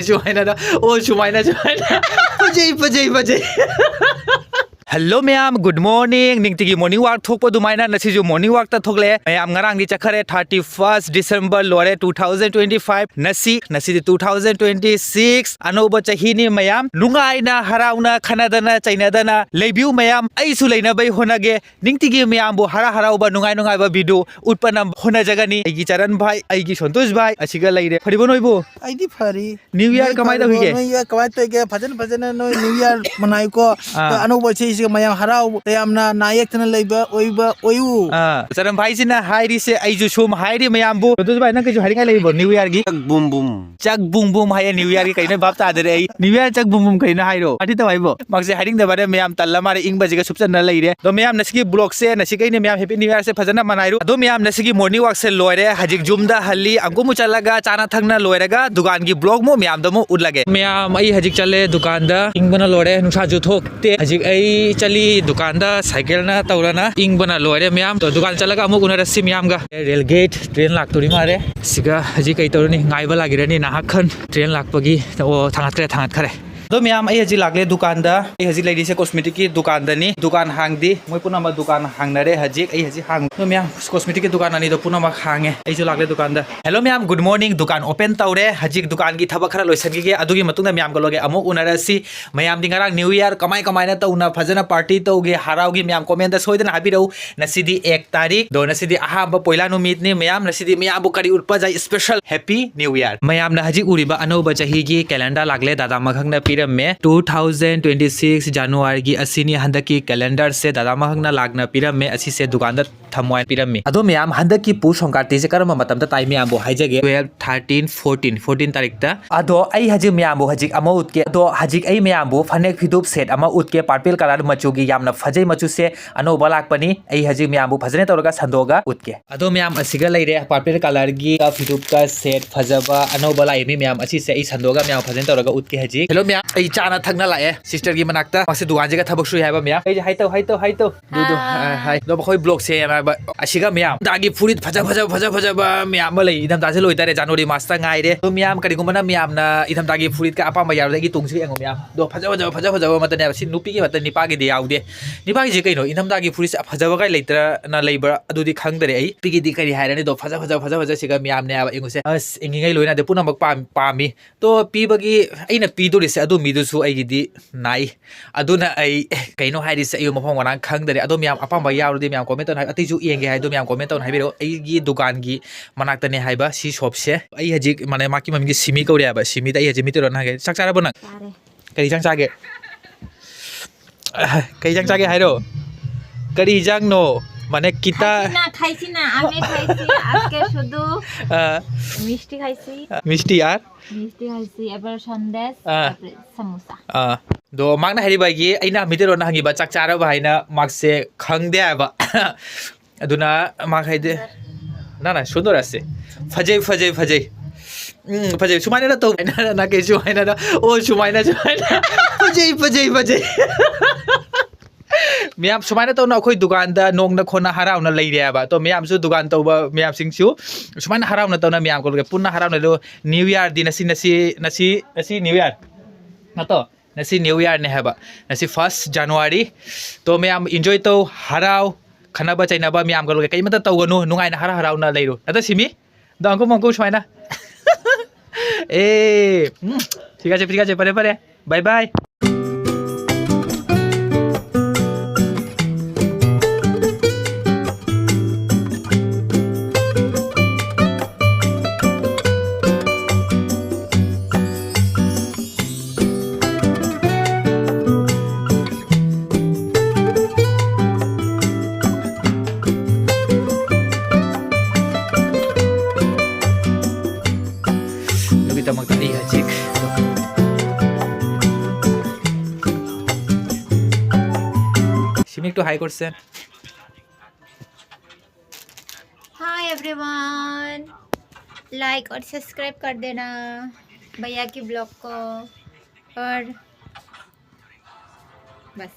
Sumaina oh Sumaina Pajay Hello ma'am, good morning. Ningtigi morning walk thokpo dumaina nasiju morning walk ta thokle. Ma'am ngarang di chakhare 31st December lore 2025 nasi 2026 anoba chahini ma'am lungai na harauna khanadana chainadana lebiu ma'am ai su leina bai honage ningtigi ma'am bo hara ba nungai ba video utpanam hona jagani ai gi charan bhai ai gi santosh bhai asiga leire pharibo noibo ai di phari new year kamai da hige new year kamai to ge phajana no new year manai ko anoba chhi mayam harau tayamna nayak tana leiba oiba oiu charan bhai sina hairi se ai ju sum hairi mayam bo santosh bhai na ke ju hari kai leibo new year gi chak bum bum hai new year gi kai na bap ta dare ai new year chak bum bum kai na hairo ati ta bhai bo makse haring da bare mayam talla mare ing baji ga supchan na leire do mayam nasigi blog se nasi kai ne mayam happy new year se phajana manairu do mayam nasigi morning walk se loire hajik jumda halli angku mu chalaga chana thangna loiraga dukan gi blog mo mayam da mo udlage mayam ai hajik chale dukan da ing bana lore nusa ju thokte hajik ai chali dukan da cycle na taurana ing bana lore mayam to dukan chalaga amu una rasi mayam ga rail gate train lak tori mare siga hajik kai torani ngai ba lagirani na hakhan train lak pagi o thangat khare do mayam ai haji lagle dukan da ai haji lady se cosmetic ki dukan da ni dukan hang di moi puna ma dukan hang na re haji ai haji hang do mayam cosmetic ki dukan ani do puna ma hange ai jo lagle dukan da hello mayam good morning dukan open taure haji dukan gi thaba khara loisan gi adugi matung da mayam ko loge amu unarasi mayam dingarang new year kamai na tauna phajana party toge harau gi mayam comment da soidana habirau nasidi 1 tarik do nasidi ahamba poila numit ni mayam nasidi mayam bu kari urpa jai special happy new year mayam na haji uriba anoba chahi gi calendar lagle dada makhang na piram में 2026 जनवरी की असीनी हंदक की calendar से दादा महंगना लागना पिरम में असी से दुकान थमवाय पिरम में अदो मैम हंदक की पू संक्रांति से करम मतम ता टाइम मैम बो हाइजगे 12 13 14 तारीख ता अदो आई हजि मैम बो हजि अमा उतके अदो हजि आई मैम बो फनेक फिदुप सेट अमा उतके पर्पल कलर मचु की यामना फजै मचु से अनो बलाक पनी आई हजि मैम बो फजने तोरगा संदोगा उतके अदो मैम असिगा लेरे पर्पल कलर की का फिदुप का सेट फजबा अनो बलाई मी मैम असी से आई संदोगा मैम फजने तोरगा उतके हजि हेलो मैम आई चाना थंगना लाए सिस्टर की मनाकता मासे दुकान जगह थबक सुई हाइबा मैम आई हाइ तो दु हाइ दो बखोय ब्लॉग से असिगा मैम दागी फुरित फजा मैम लई इदम दासे लोइतारे जनवरी मासता ngai re तो मैम करी गुमना मैम ना इदम दागी फुरित का अपा मयार दागी तुंगसी एंगो मैम दो फजा मतने सि नुपी के मत निपा के दे याउदे निपा के कइनो इदम दागी फुरित फजा गाय लेतरा ना लेबर अदुदी खंगदरे आई पिगी दी करी हाइरने दो फजा सिगा मैम ने एंगोसे अस इंगिंगै लोइना दे पुनमक पामी तो पीबगी अइना पीदोरिसे अदु मिदुसु अइगिदी नाई अदुना आई कइनो हाइरिसे अयु मफम वना खंगदरे अदो मैम अपा याउदे मैम कमेंट on अतिजु येंगे हाइदो मैम कमेंट on हाइबिरो अइगी दुकान गी मनाक्तने हाइबा सी शॉप से अइ हजि माने माकी ममगी सिमी कौरे हाबा सिमी दा हजि मितरो ना गे साक चाराबो ना करि जांग चागे कइ जांग चागे हाइरो करि जांग नो মানে কিতা না খাইছি না আমি খাইছি আজকে শুধু মিষ্টি খাইছি মিষ্টি আর মিষ্টি খাইছি এবার সন্দেশ তারপরে সামোসা দো মাগনা হারিবাগি আইনা মিতেরো না হাঙ্গিবা চাক চারা বাহাইনা মাগসে খাংদে আবা আদুনা মাগ হাইদে না না সুন্দর আছে ফজে সুমাইনা তো না কে সুমাইনা ও সুমাইনা ফজে मैम सुमाइना तौना अखोय दुकान दा नोंग ना खोना हराउना लैरेबा तो मैम सु दुकान तौबा मैम सिंगसु सुमाइना हराउना तौना मैम को पुन्ना हराउना लो न्यू ईयर दिन नसी न्यू ईयर ना तो नसी न्यू ईयर ने हबा नसी 1 जनवरी तो मैम एन्जॉय तो हराउ खनाबा चाइनाबा मैम को कई मत तौगनु नुंगाइना हराउना लैरो नता सिमी दंको मंको सुमाइना ए ठीक আছে परे बाय बाय to hi করছেন हाय एवरीवन लाइक और सब्सक्राइब कर देना भैया की ब्लॉग को और बस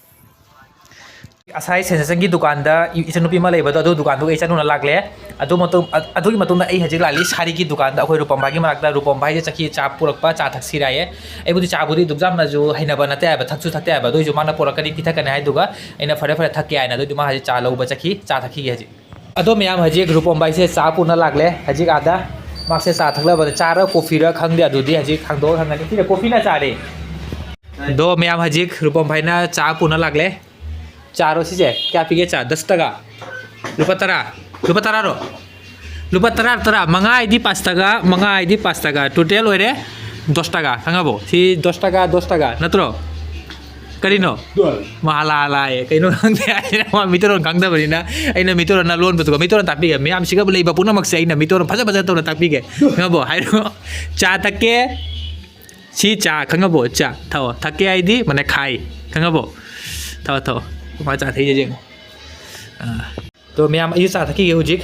asai sensation gi dukan da ichanupi ma leiba do dukan du ichanu na lagle adu matung ai hajik lali sari gi dukan da khoi rupam bagi marak da rupam bai je chaki cha purakpa cha thak siraye ai budi cha budi dubjam na ju haina ba na ta ba thakchu thakte ba do ju mana purakani pitha kana hai duga aina fare fare thak ai na do ma haji cha lau ba chaki cha thaki gi haji ado meyam haji rupam bai se cha puna lagle haji ada mak se cha thakla ba cha ra coffee ra khang de adu di haji khang do khang ni ti coffee na cha re do meyam haji rupam bai na cha puna lagle चारो सीजे क्या पीगे चा 10 टका रुपा तरा रो रुपा तरा मंगा ID 5 टका मंगा ID 5 टका टोटल ओरे 10 टका खंगाबो सी 10 टका नत्रो करिनो माला लाए कइनो खंगदे आइना मितोरन खंगदा बनिना आइना मितोरन ना लोन बतुगा मितोरन तापीगे मियाम सिगा लेबा पुना मक्से आइना मितोरन फजा फजा तोना तापीगे खंगाबो हाइरो चा तके सी चा खंगाबो चा थाओ थके आईडी माने खाई खंगाबो थाओมาจากที่จริงตัวเมียมอายุ3 กี่จิก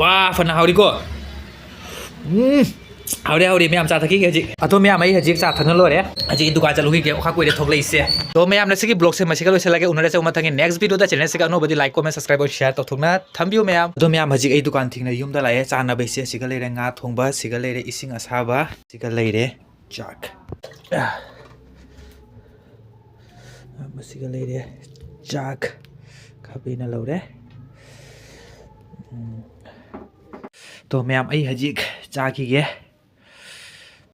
ว้าฟันเอาดิโก้เอาเดี๋ยวเมียมจากที่จิกตัวเมียมอายุจิกจากทั้งโลกเนี่ยจิกดูการจะรู้กี่เกี่ยวข้าคุยได้ทกเลยเสียตัวเมียมในสิ่งบล็อกเซมาสิ่งก็รู้เสร็จแล้วก็อุณหภูมิจะมาทั้ง next video ได้ channel สิ่งก็โน้ตบดีไลค์คอมเมนต์ subscribe กดแชร์ต่อทุกนะทำวิวเมียมตัวเมียมจิกไอ้ดูการทิ้งในยุ่มได้หลายจานน่ะไปเสียสิ่งก็เลยได้งาทงบ้าสิ่งก็เลยได้อิสิงอาซาบ้าสิ่งก็เลยได้จักMasih lagi jak kabin lalu deh. Tuh, meyam ai hajik jak